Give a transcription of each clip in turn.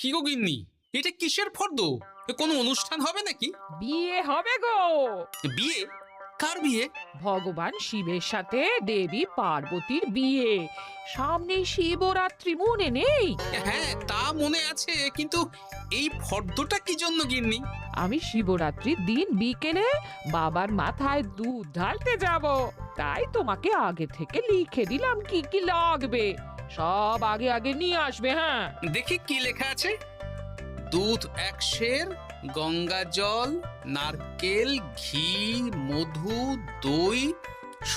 কি গো গিন্নি, এটা কিসের ফর্দ? কোনো অনুষ্ঠান হবে নাকি? বিয়ে হবে গো। বিয়ে? কার বিয়ে? ভগবান শিবের সাথে দেবী পার্বতীর বিয়ে। সামনেই শিবরাত্রি, মনে নেই? হ্যাঁ, তা মনে আছে, কিন্তু এই ফর্দটা কি জন্য গিন্নি? আমি শিবরাত্রির দিন বিকেলে বাবার মাথায় দুধ ঢালতে যাব, তাই তোমাকে আগে থেকে লিখে দিলাম কি কি লাগবে। সব আগে আগে নিয়ে আসবে। হ্যাঁ, দেখি কি লেখা আছে। দুধ 1 সের, গঙ্গা জল, নারকেল, ঘি, মধু, দই,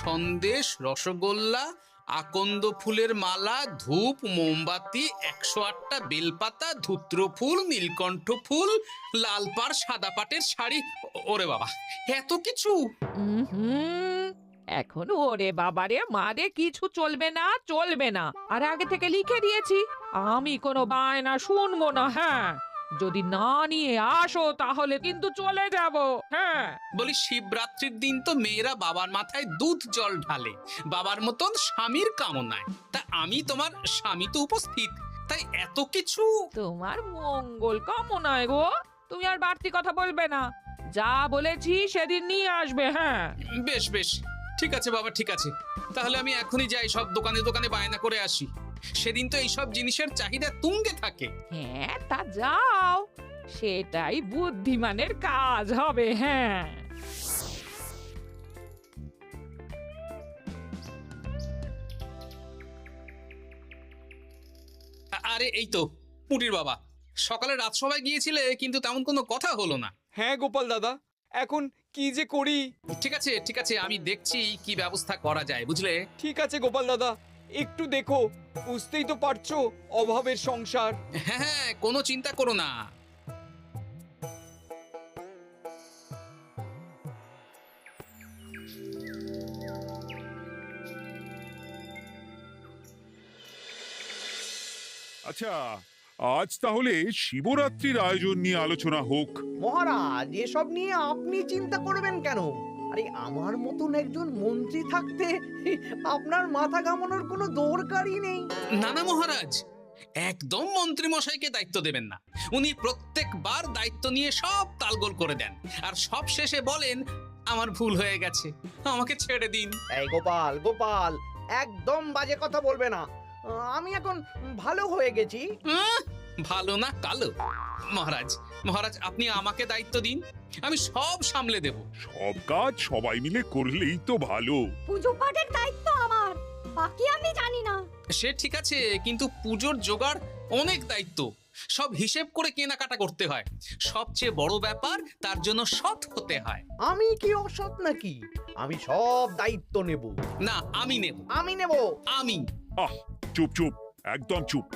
সন্দেশ, রসগোল্লা, আকন্দ ফুলের মালা, ধূপ, মোমবাতি, 108টা বেলপাতা, ধূত্র ফুল, নীলকণ্ঠ ফুল, লাল পাড় সাদা পাটের শাড়ি। ওরে বাবা, এত কিছু! হুম, এখন ওরে বাবারে মারে কিছু চলবে না, চলবে না। আর আগে থেকে লিখে দিয়েছি, আমি কোনো বায়না শুনবো না। হ্যাঁ, যদি না নিয়ে আসো তাহলে কিন্তু চলে যাব। হ্যাঁ, বলি, শিবরাত্রির দিন তো মেয়েরা বাবার মাথায় দুধ জল ঢালে বাবার মতন স্বামীর কামনায়। তা আমি তোমার স্বামী তো উপস্থিত, তাই এত কিছু। তোমার মঙ্গল কামনায় গো। তুমি আর বাড়তি কথা বলবে না, যা বলেছি সেদিন নিয়ে আসবে। হ্যাঁ, বেশ বেশ, ঠিক আছে বাবা, ঠিক আছে। তাহলে আমি এখনই যাই, সব দোকানে দোকানে বায়না করে আসি। সেদিন তো এইসব জিনিসের চাহিদা তুঙ্গে থাকে। হ্যাঁ, তা যাও, সেটাই বুদ্ধিমানের কাজ হবে। হ্যাঁ, আরে এই তো পুটির বাবা, সকালে রাজসভায় গিয়েছিলে কিন্তু তেমন কোনো কথা হলো না। হ্যাঁ গোপাল দাদা, এখন কি যে করি। ঠিক আছে ঠিক আছে, আমি দেখছি কি ব্যবস্থা করা যায়, বুঝলে। ঠিক আছে গোপাল দাদা, একটু দেখো, বুঝতেই তো পারছো অভাবের সংসার। হ্যাঁ হ্যাঁ, কোনো চিন্তা করো না। আচ্ছা, আজ তাহলে শিবরাত্রির আয়োজন নিয়ে আলোচনা হোক। মহারাজ, এসব নিয়ে আপনি চিন্তা করবেন কেন? আরে আমার মতন একজন মন্ত্রী থাকতে আপনার মাথা ঘামানোর কোনো দরকারই নেই। না না মহারাজ, একদম মন্ত্রী মশাইকে দায়িত্ব দেবেন না। উনি প্রত্যেকবার দায়িত্ব নিয়ে সব তালগোল করে দেন, আর সব শেষে বলেন আমার ভুল হয়ে গেছে, আমাকে ছেড়ে দিন। এই গোপাল গোপাল, একদম বাজে কথা বলবে না। আমি এখন ভালো হয়ে গেছি। ভালো না কালো? মহারাজ মহারাজ, আপনি আমাকে দায়িত্ব দিন, আমি সব সামলে দেব। সব কাজ সবাই মিলে করলেই তো ভালো। পুজো পাঠের দায়িত্ব আমার, বাকি আমি জানি না। সে ঠিক আছে, কিন্তু পুজোর জোগাড় অনেক দায়িত্ব, সব হিসেব করে কেনাকাটা করতে হয়। সবচেয়ে বড় ব্যাপার, তার জন্য সৎ হতে হয়। আমি কি অসৎ নাকি? আমি সব দায়িত্ব নেব। না, আমি নেব। আমি নেব। আমি। আহ, চুপ চুপ, একদম চুপ।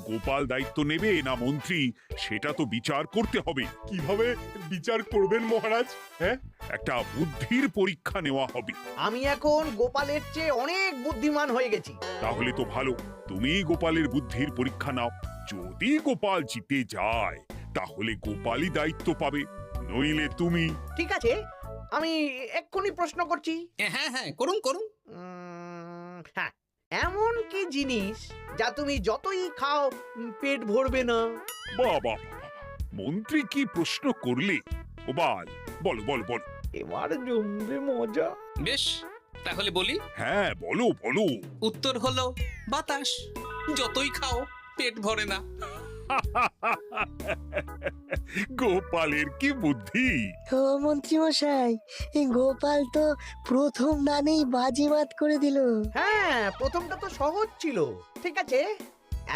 গোপাল দায়িত্ব নেবে না মন্ত্রী, সেটা তো বিচার করতে হবে। কিভাবে বিচার করবেন মহারাজ? হ্যাঁ, একটা বুদ্ধির পরীক্ষা নেওয়া হবে। আমি এখন গোপালের চেয়ে অনেক বুদ্ধিমান হয়ে গেছি। তাহলে তো ভালো, তুমি গোপালের বুদ্ধির পরীক্ষা নাও। যদি গোপাল জিতে যায় তাহলে গোপালই দায়িত্ব পাবে, নইলে তুমি। ঠিক আছে, আমি এক্ষুনি প্রশ্ন করছি। হ্যাঁ হ্যাঁ, করুন করুন। হ্যাঁ, এমন কি জিনিস যা তুমি যতই খাও পেট ভরবে না? বাবা, মন্ত্রী কি প্রশ্ন করলে! গোপাল, বলো বলো বলো। এবার জমবে মজা। বেশ, তাহলে বলি। হ্যাঁ, বলো বলো। উত্তর হলো বাতাস। যতই খাও পেট ভরে না। গোপালের কি বুদ্ধি! ও মন্ত্রী মশাই, এই গোপাল তো প্রথম দানেই বাজিমাত করে দিল। হ্যাঁ, প্রথমটা তো সহজ ছিল। ঠিক আছে,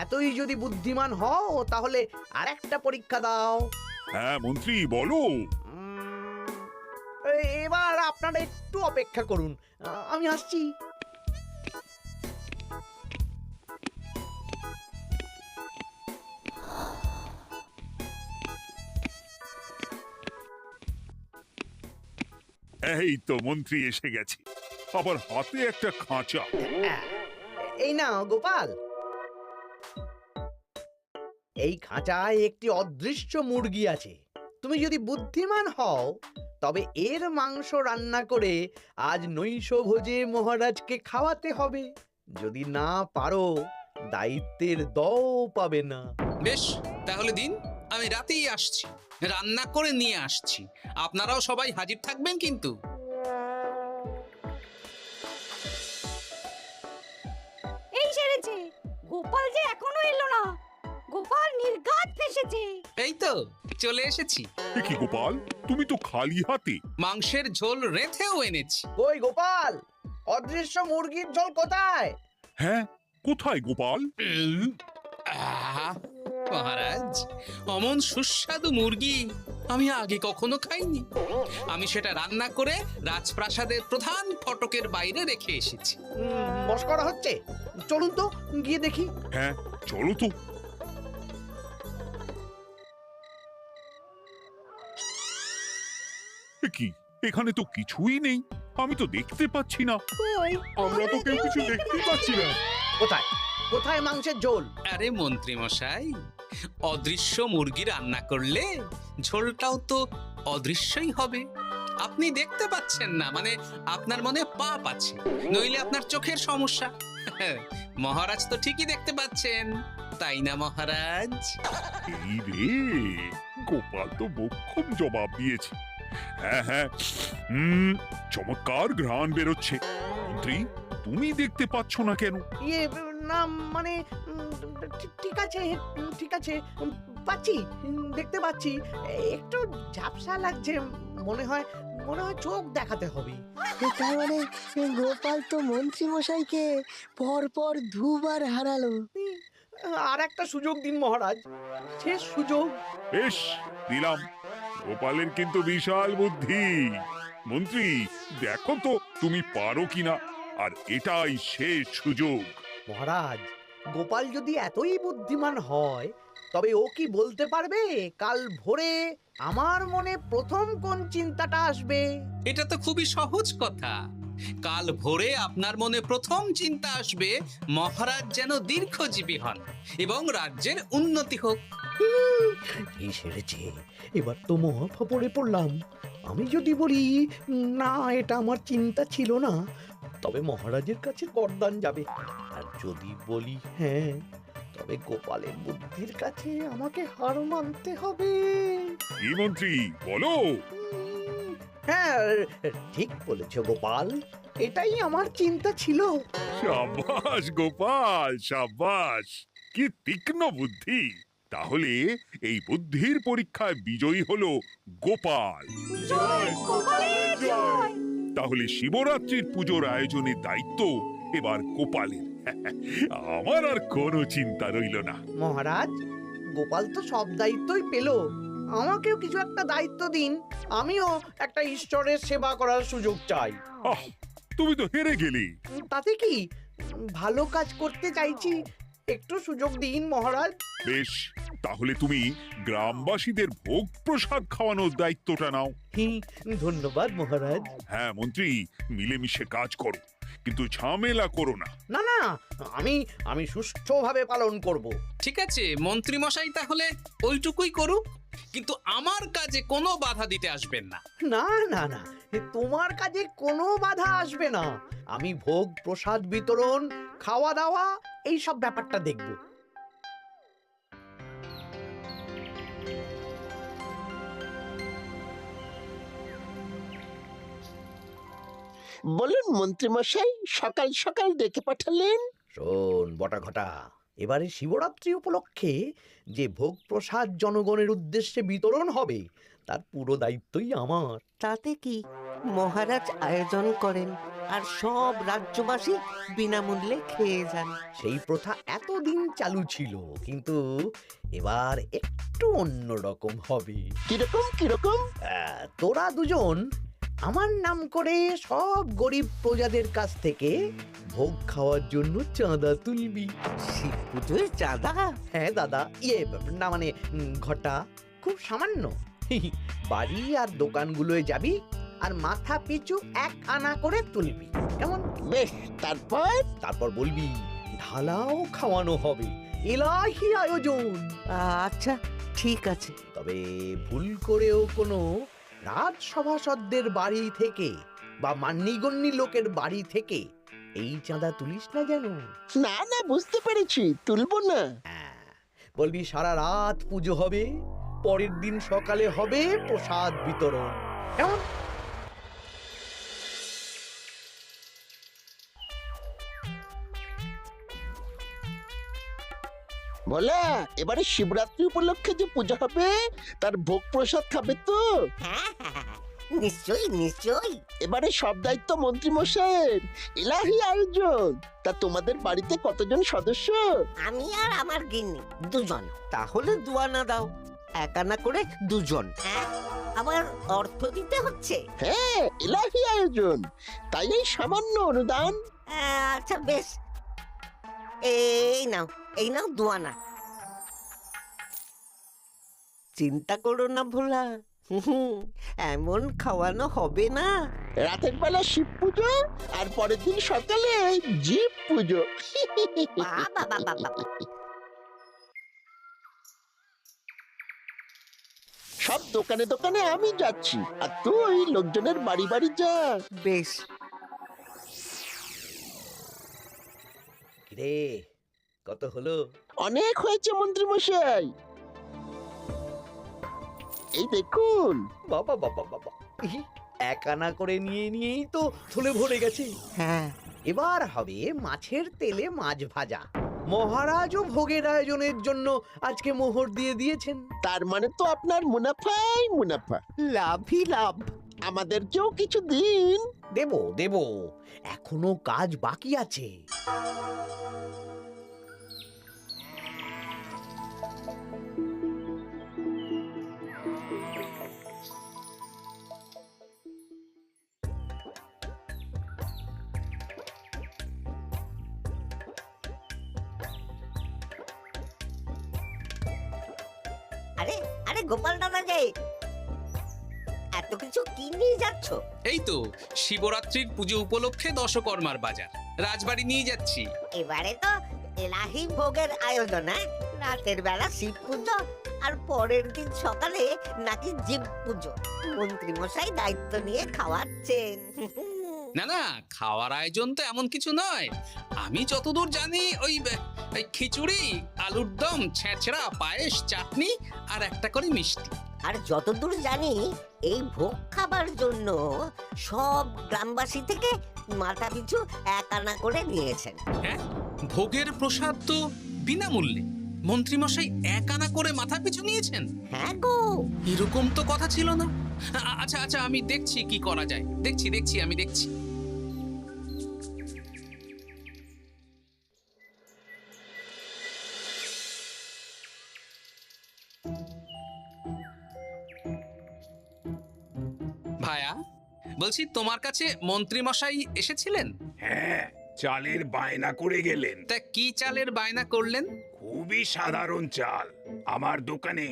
এতই যদি বুদ্ধিমান হও তাহলে আরেকটা পরীক্ষা দাও। হ্যাঁ মন্ত্রী, বলো। এবার আপনারা একটু অপেক্ষা করুন, আমি আসছি। এই তো মন্ত্রী এসে গেছে, আবার হাতে একটা খাঁচা। এই নাও গোপাল, এই খাঁচায় একটি অদৃশ্য মুরগি আছে। তুমি যদি বুদ্ধিমান হও তবে এর মাংস রান্না করে আজ নৈশভোজে মহারাজকে খাওয়াতে হবে। যদি না পারো, দায়িত্বের দও পাবে না। বেশ, তাহলে দিন, আমি রাতেই আসছি, রান্না করে নিয়ে আসছি। আপনারাও সবাই হাজির থাকবেন কিন্তু। এই সেরেছে, গোপাল যে এখনো এলো না। গোপাল নির্ঘাত ফেসেছে। এই তো চলে এসেছি। এ কি গোপাল, তুমি তো খালি হাতে। মাংসের ঝোল রেঁধেও এনেছি। কই গোপাল, অদৃশ্য মুরগির ঝোল কোথায়? হ্যাঁ, কোথায় গোপাল? আহা, মহারাজ, অমন সুস্বাদু মুরগি আমি আগে কখনো খাইনি। আমি সেটা রান্না করে রাজপ্রাসাদের প্রধান ফটকের বাইরে রেখে এসেছি। মস্করা হচ্ছে? চলুন তো গিয়ে দেখি। হ্যাঁ, চলো তো। এ কি, এখানে তো কিছুই নেই, আমি তো দেখতে পাচ্ছি না। কই, আমরা তো কেউ কিছু দেখতে পাচ্ছি না। কোথায় কোথায় মাংসের ঝোল? আরে মন্ত্রী মশাই, অদৃশ্য মুরগি রান্না করলে ঝোলটাও তো অদৃশ্যই হবে। আপনি দেখতে পাচ্ছেন না, মানে আপনার মনে পাপ আছে, নইলে আপনার চোখের সমস্যা। মহারাজ তো ঠিকই দেখতে পাচ্ছেন, তাই না মহারাজ? এই রে, গোপাল তো মোক্ষম জবাব দিয়েছে। হ্যাঁ হ্যাঁ, চমৎকার ঘ্রাণ বেরোচ্ছে। মন্ত্রী, তুমি দেখতে পাচ্ছ না কেন? ইয়ে না মানে ঠিক আছে, ঠিক আছে, পাচ্ছি, দেখতে পাচ্ছি। একটু ঝাপসা লাগছে, মনে হয় চোখ দেখাতে হবে। তার মানে গোপাল তো মন্ত্রী মশাইকে পরপর দুবার হারালো। আর একটা সুযোগ দিন মহারাজ, শেষ সুযোগ। বেশ, দিলাম। গোপালের কিন্তু বিশাল বুদ্ধি। মন্ত্রী, দেখো তো তুমি পারো কিনা, আর এটাই শেষ সুযোগ। মহারাজ, গোপাল যদি এতই বুদ্ধিমান হয়, তবে ও কি বলতে পারবে কাল ভোরে আমার মনে প্রথম কোন চিন্তাটা আসবে? এটা তো খুবই সহজ কথা। কাল ভোরে আপনার মনে প্রথম চিন্তা আসবে মহারাজ যেন দীর্ঘজীবী হন এবং রাজ্যের উন্নতি হোক। এই সেরেছে, এবার তো মহা ফাপড়ে পড়লাম। আমি যদি বলি না, এটা আমার চিন্তা ছিল না, তবে মহারাজের কাছে বরদান যাবে। আর যদি বলি হ্যাঁ, তবে গোপালের বুদ্ধির কাছে আমাকে হার মানতে হবে। কি মন্ত্রী, বলো। হ্যাঁ, ঠিক বলেছ গোপাল, এটাই আমার চিন্তা ছিল। সাবাস গোপাল, সাবাস, কি তীক্ষ্ণ বুদ্ধি। তাহলে এই বুদ্ধির পরীক্ষায় বিজয়ী হলো গোপাল। জয় গোপালের জয়। তাহলে শিবরাত্রির পুজোর আয়োজনের দায়িত্ব এবার গোপালের। আমার আর কোনো চিন্তা রইল না। মহারাজ, গোপাল তো সব দায়িত্বই পেল, আমাকেও কিছু একটা দায়িত্ব দিন। আমিও একটা ঈশ্বরের সেবা করার সুযোগ চাই। আহ, তুমি তো হেরে গেলে। তাতে কি, ভালো কাজ করতে চাইছি, একটু সুযোগ দিন মহারাজ। বেশ, তাহলে তুমি গ্রামবাসীদের ভোগ প্রসাদ খাওয়ানোর দায়িত্বটা নাও। ধন্যবাদ মহারাজ। হ্যাঁ মন্ত্রী, মিলেমিশে কাজ করো, কিন্তু ঝামেলা করো না। না না, আমি সুষ্ঠুভাবে পালন করব। ঠিক আছে মন্ত্রী মশাই, তাহলে ওইটুকুই করুক, কিন্তু আমার কাজে কোনো বাধা দিতে আসবেন না। না না না, তোমার কাজে কোনো বাধা আসবে না। আমি ভোগ প্রসাদ বিতরণ, খাওয়া দাওয়া, এই সব ব্যাপারটা দেখব। বলুন মন্ত্রীমশাই, সকাল সকাল ডেকে পাঠালেন। শোন বটা ঘটা, এবারে শিবরাত্রি উপলক্ষে যে ভোগ প্রসাদ জনগণের উদ্দেশ্যে বিতরণ হবে, তার পুরো দায়িত্বই আমার। তাতে কি, মহারাজ আয়োজন করেন আর সব রাজ্যবাসী বিনামূল্যে খেয়ে যান। সেই প্রথা এতদিন চালু ছিল, কিন্তু এবার একটু অন্যরকম হবে। কিরকম কিরকম? তোরা দুজন আমার নাম করে সব গরিব প্রজাদের কাছ থেকে ভোগ খাওয়ার জন্য চাঁদা তুলবি। শিব পুজোয় চাঁদা? হ্যাঁ দাদা, ইয়ে না মানে ঘটা, খুব সামান্য। বাড়ি আর দোকানগুলোয় যাবি আর মাথা পিছু 1 আনা করে তুলবি, কেমন? বেশ, তারপর? তারপর বলবি ঢালাও খাওয়ানো হবে, এলাহি আয়োজন। আচ্ছা, ঠিক আছে। তবে ভুল করেও কোনো রাজসভাসদদের বাড়ি থেকে বা মান্যিগণ্যি লোকের বাড়ি থেকে এই চাঁদা তুলিস না যেন। না না, বুঝতে পেরেছি, তুলবো না। বলবি সারা রাত পুজো হবে, পরের দিন সকালে হবে প্রসাদ বিতরণ। কেমন? বলা, এবারে শিবরাত্রি উপলক্ষে যে পূজা হবে তার ভোগ প্রসাদ খাবে তো? হ্যাঁ হ্যাঁ, নিশ্চয়ই নিশ্চয়ই। এবারে সব দায়িত্ব মন্ত্রী মশাইয়ের, এলাহি আয়োজন। তা তোমাদের বাড়িতে কতজন সদস্য? আমি আর আমার গিন্নি দুজন। তাহলে দুয়ানা দাও, এক আনা করে দুজন। হ্যাঁ, আবার অর্থ দিতে হচ্ছে। হ্যাঁ, এলাহি আয়োজন, তাই এই সামান্য অনুদান। আচ্ছা বেশ, এই নাও দুয়ানা। চিন্তা করো না ভোলা, এমন খাওয়ানো হবে না। রাতের বেলা শিব পুজো আর পরের দিন সকালে জীব পুজো। বাবা বাবা বাবা, সব দোকানে দোকানে আমি যাচ্ছি, আর তুই লোকজনের বাড়ি বাড়ি যা। বেশ। রে, কত হলো? অনেক হয়েছে মন্ত্রী মশাই, এই দেখুন। বাবা বাবা বাবা, এক আনা করে নিয়েই তো থলে ভরে গেছে। হ্যাঁ, এবার হবে মাছের তেলে মাছ ভাজা। মহারাজও ভোগের আয়োজনের জন্য আজকে মোহর দিয়ে দিয়েছেন। তার মানে তো আপনার মুনাফাই মুনাফা, লাভই লাভ। আমাদেরকেও কিছু দিন। দেব দেব, এখনো কাজ বাকি আছে। আরে আরে গোপাল দাদা যে, এত কিছু কি নিয়ে যাচ্ছ? এই তো শিবরাত্রির পুজো উপলক্ষে দশকর্মার বাজার রাজবাড়ি নিয়ে যাচ্ছি। এবারে তো এলাহি ভোগের আয়োজন। হ্যাঁ, রাতের বেলা শিব পুজো আর পরের দিন সকালে নাকি জীব পুজো। মন্ত্রী মশাই দায়িত্ব নিয়ে খাওয়াচ্ছেন। না না, খাওয়ার আয়োজন তো এমন কিছু নয়। আমি যতদূর জানি ওই খিচুড়ি, আলুর দম, ছেঁচড়া, পায়েস, চাটনি আর একটা করে মিষ্টি। আর যতদূর জানি এই ভোগ খাবার জন্য সব গ্রামবাসী থেকে মাথা পিছু এক আনা করে নিয়েছেন। হ্যাঁ, ভোগের প্রসাদ তো বিনামূল্যে। মন্ত্রীমশাই এক আনা করে মাথা পিছু নিয়েছেন? হ্যাঁ গো, এরকম তো কথা ছিল না। আচ্ছা আচ্ছা, আমি দেখছি কি করা যায়। দেখছি আমি দেখছি। ভায়া, বলছি তোমার কাছে মন্ত্রীমশাই এসেছিলেন? হ্যাঁ, চালের বায়না করে গেলেন। তা কি চালের বায়না করলেন? খুবই সাধারণ চাল, আমার দোকানে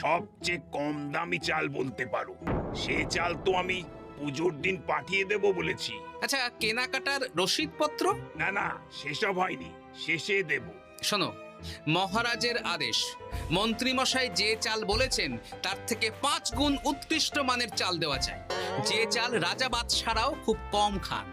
সবচেয়ে কম দামি চাল বলতে পারো। সে চাল তো আমি পুজোর দিন পাঠিয়ে দেব বলেছি। আচ্ছা, কেনাকাটার রসিদপত্র? না না, সেসব হয়নি, শেষে দেব। শোনো, মহারাজের আদেশ, মন্ত্রীমশাই যে চাল বলেছেন তার থেকে 5 গুণ উৎকৃষ্ট মানের চাল দেওয়া চাই। যে চাল রাজা বাদশারাও খুব কম খান,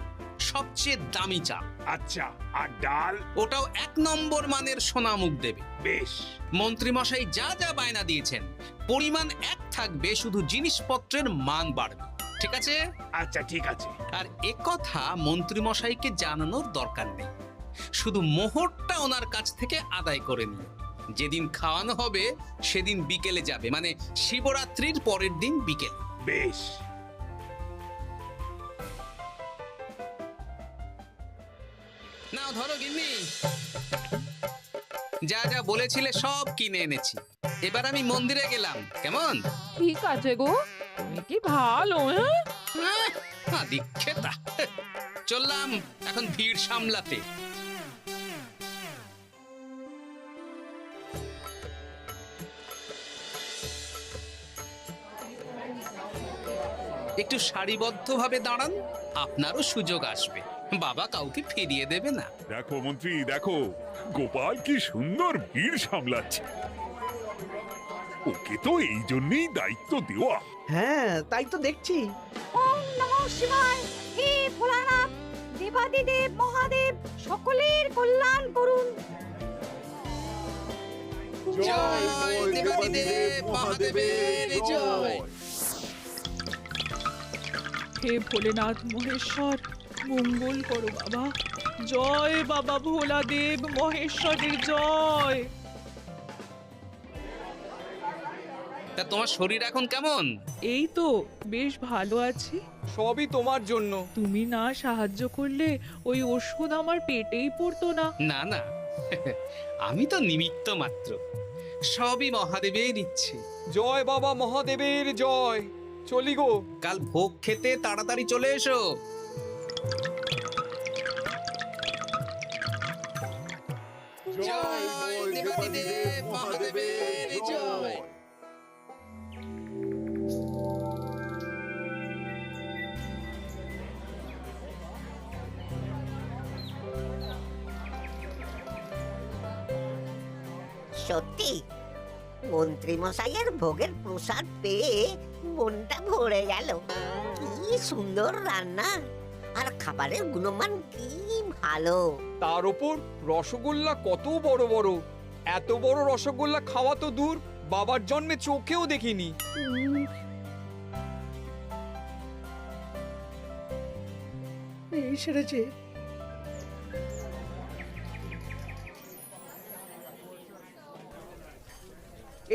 সবচেয়ে দামি চাল। আচ্ছা, আর ডাল? ওটাও 1 নম্বর মানের সোনামুখ দেবে। বেশ। মন্ত্রীমশাই যা যা বায়না দিয়েছেন পরিমাণ এক থাকবে, শুধু জিনিসপত্রের মান বাড়বে। ঠিক আছে? আচ্ছা ঠিক আছে। আর একথা মন্ত্রীমশাইকে জানানোর দরকার নেই, শুধু মোহরটা ওনার কাছ থেকে আদায় করে নিন। যেদিন খাওয়ানো হবে সেদিন বিকেলে যাবে, মানে শিবরাত্রির পরের দিন বিকেল। বেশ। নাও ধরো গিন্নি, যা যা বলেছিলে সব কিনে এনেছি। এবার আমি মন্দিরে গেলাম, কেমন? ঠিক আছে গো, তুমি কি ভালো। দীক্ষেতা, চললাম এখন ভিড় সামলাতে। একটু সারিবদ্ধভাবে দাঁড়ান, আপনারও সুযোগ আসবে। বাবা কাউকে ফিরিয়ে দেবে না। দেখো মন্ত্রী, দেখো গোপাল কি সুন্দর ভিড় সামলাচ্ছে। ওকে তো এই জন্যই দায়িত্ব দেওয়া। হ্যাঁ, তাই তো দেখছি। ওম নমঃ শিবায়। হে ভোলানাথ, দেবাদিদেব মহাদেব সকলের কল্যাণ করুন। জয় দেবাদিদেব মহাদেবের জয়। হে ভোলেনাথ মহেশ্বর, মঙ্গল করো বাবা। জয় বাবা ভোলাদেব মহেশ্বরের জয়। তা তোমার শরীর এখন কেমন? এই তো বেশ ভালো আছি। সবই তোমার জন্য। তুমি না সাহায্য করলে ওই ওষুধ আমার পেটেই পড়তো না। না না, আমি তো নিমিত্ত মাত্র, সবই মহাদেবের ইচ্ছে। জয় বাবা মহাদেবের জয়। চলি গো। কাল ভোগ খেতে তাড়াতাড়ি চলে এসো। জয় দেবাদিদেব মহাদেবের জয়। সত্যি মন্ত্রী মশাইয়ের ভোগের প্রসাদ পেয়ে মনটা ভরে গেল। কি সুন্দর রান্না, আর খাবারের গুণমান কি ভালো। তার উপর রসগোল্লা কত বড় বড়। এত বড় রসগোল্লা খাওয়া তো দূর, বাবার জন্মে চোখেও দেখিনি। এই সেরেছে।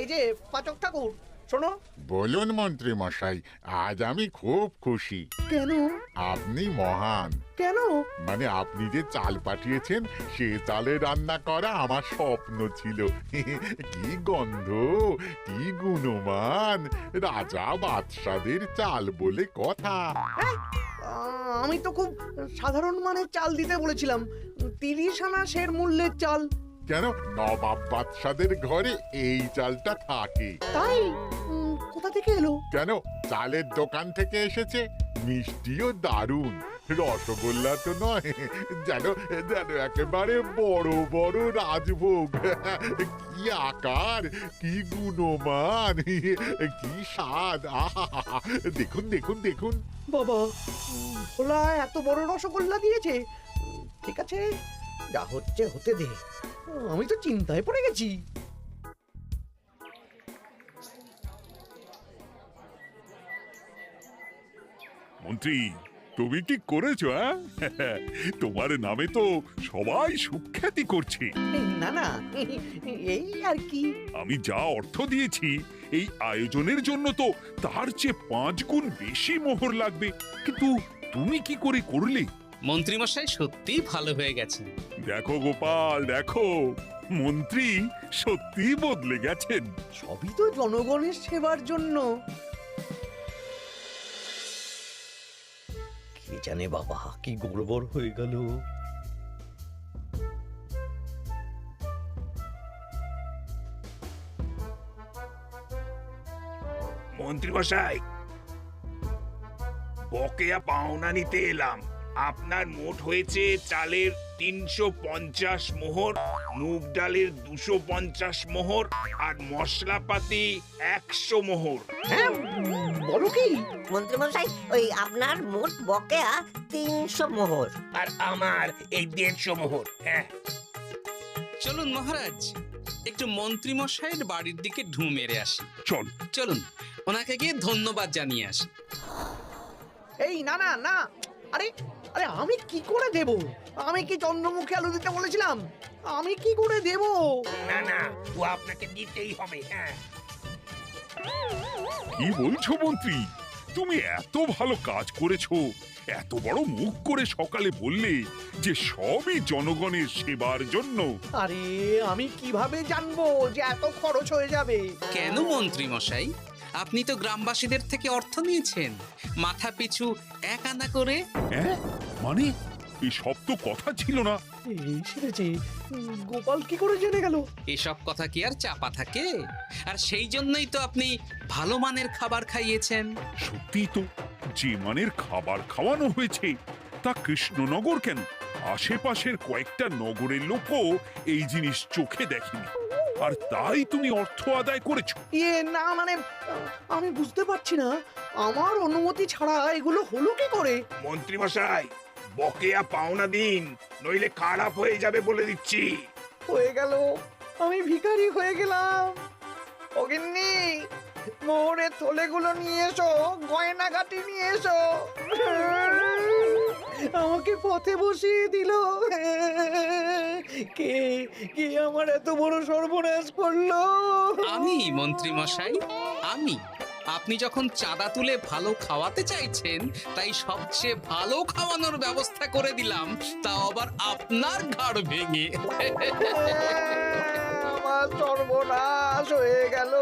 এই যে পাচক ঠাকুর, শোনো। বলুন মন্ত্রী মশাই, আজ আমি খুব খুশি। কেন? আপনি মহান। কেন? মানে আপনি যে চাল পাঠিয়েছেন সে চালে রান্না করা আমার স্বপ্ন ছিল। কি গন্ধ, কি গুণমান, রাজা বাদশাদের চাল বলে কথা। আমি তো খুব সাধারণ মানের চাল দিতে বলেছিলাম, 30 আনা সের মূল্যের চাল। কেন, নবাব বাদশাদের ঘরে এই চালটা থাকে। তাই? কোথা থেকে এলো? কেন, চালের দোকান থেকে এসেছে। মিষ্টিও দারুণ, রসগোল্লা তো নয়, যেন যেন একেবারে বড় বড় রাজভোগ। কি আকার, কি গুণমান, কি স্বাদ। আহা, দেখুন দেখুন দেখুন। বাবা, ভোলা এত বড় রসগোল্লা দিয়েছে। ঠিক আছে, যা হচ্ছে হতে দে। আমি তো চিন্তায় পড়ে গেছি। মন্ত্রী, তুমি কি করেছো? তোমার নামে তো সবাই সুখ্যাতি করছে। না না, এই আর কি। আমি যা অর্থ দিয়েছি এই আয়োজনের জন্য তো তার চেয়ে 5 গুণ বেশি মোহর লাগবে, কিন্তু তুমি কি করে করলে? মন্ত্রীমশাই সত্যিই ভালো হয়ে গেছেন। দেখো গোপাল, দেখো মন্ত্রী সত্যি বদলে গেছেন। সবই তো জনগণের সেবার জন্য। কে জানে বাবা, কি গড়বড় হয়ে গেল। মন্ত্রী মশাই, বকেয়া পাওনা নিতে এলাম। আপনার মোট হয়েছে চালের 350 মোহর, মুগ ডালের 250 মোহর, আর মশলাপাতি 100 মোহর। হ্যাঁ, বলো কি? মন্ত্রী মশাই, ওই আপনার মোট বকেয়া 300 মোহর। আর আমার এই 150 মোহর। হ্যাঁ, চলুন মহারাজ, একটু মন্ত্রীমশাইয়ের বাড়ির দিকে ঢু মেরে আসি। চল। চলুন, ওনাকে গিয়ে ধন্যবাদ জানিয়ে আসি। এই না না না, আরে আরে আমি কি করে দেব? আমি কি চন্দ্রমুখী আলু দিতে বলেছিলাম? আমি কি করে দেব? না না, ও আপনাকে দিতেই হবে। হ্যাঁ, কি বলছো মন্ত্রী? তুমি এত ভালো কাজ করেছো, এত বড় মুখ করে সকালে বললে যে সবই জনগণের সেবার জন্য। আরে আমি কিভাবে জানবো যে এত খরচ হয়ে যাবে? কেন মন্ত্রীমশাই, আপনি তো গ্রামবাসীদের থেকে অর্থ নিয়েছেন, মাথা পিছু 1 আনা করে। হ্যাঁ, মানে এই সব তো কথা ছিল না। এই সেরেছে, গোপাল কি করে জেনে গেল? এসব কথা কি আর চাপা থাকে? আর সেই জন্যই তো আপনি ভালো মানের খাবার খাইয়েছেন। সত্যি তো, যে মানের খাবার খাওয়ানো হয়েছে তা কৃষ্ণনগর কেন, আশেপাশের কয়েকটা নগরের লোকও এই জিনিস চোখে দেখেনি, আর তাই তুমি অর্থ আদায় করেছো। না মানে, আমি বুঝতে পারছি না, আমার অনুমতি ছাড়া এগুলো হলো কি করে? মন্ত্রী মশাই, বকেয়া পাওনা দিন, নইলে খারাপ হয়ে যাবে বলে দিচ্ছি। হয়ে গেল, আমি ভিখারি হয়ে গেলাম। অগিন্নি, মোহরের থলেগুলো নিয়ে এসো, গয়নাগাটি নিয়ে এসো। আমাকে পথে বসিয়ে দিল। কে কে আমার এত বড় সর্বনাশ করলো? আমি মন্ত্রী মশাই, আমি। আপনি যখন চাঁদা তুলে ভালো খাওয়াতে চাইছেন, তাই সবচেয়ে ভালো খাওয়ানোর ব্যবস্থা করে দিলাম, তাও আবার আপনার ঘাড় ভেঙে। আমার সর্বনাশ হয়ে গেল।